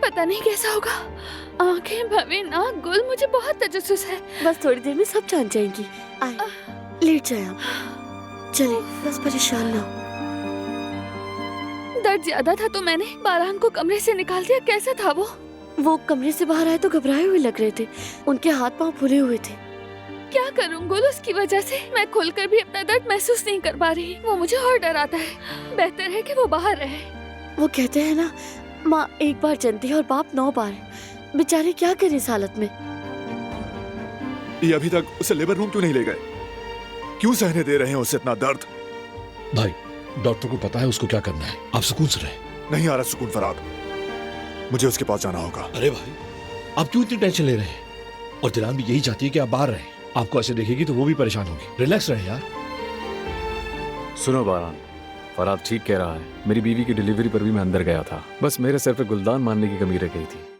पता नहीं कैसा होगा। आंखें भवे नाक गुल, मुझे बहुत तजस्सुस है। बस थोड़ी देर में सब जान जाएंगी। आए, लेट जाए आप। चलिए, बस परेशान ना हो। दर्द ज्यादा था तो मैंने बारहान को कमरे से निकाल दिया। कैसा था वो? वो कमरे से बाहर आए तो घबराए हुए लग रहे थे। उनके हाथ पांव फूले हुए थे। क्या करूं गुल, उसकी वजह से मैं खुलकर भी अपना दर्द महसूस नहीं कर पा रही। वो मुझे और डराता है। बेहतर है कि वो बाहर रहे। वो कहते हैं ना, माँ एक बार जनती है और बाप 9 बार। बेचारे क्या करें इस हालत में। ये अभी तक उसे लेबर रूम क्यों नहीं ले गए? क्यों सहने दे रहे हैं उसे इतना दर्द? भाई, डॉक्टर को पता है उसको क्या करना है। आप सुकून से रहे। नहीं आ रहा सुकून फराद। मुझे उसके पास जाना होगा। अरे भाई, आप क्यों इतनी टेंशन ले रहे हैं? और दिलान भी यही चाहती है कि आप बाहर रहें। आपको ऐसे देखेगी तो वो भी परेशान होगी। रिलैक्स रहे यार। सुनो बारान, फराद ठीक कह रहा है। मेरी बीवी की डिलीवरी पर भी मैं अंदर गया था। बस मेरे सर पे गुलदान मारने की कमी रह गई थी।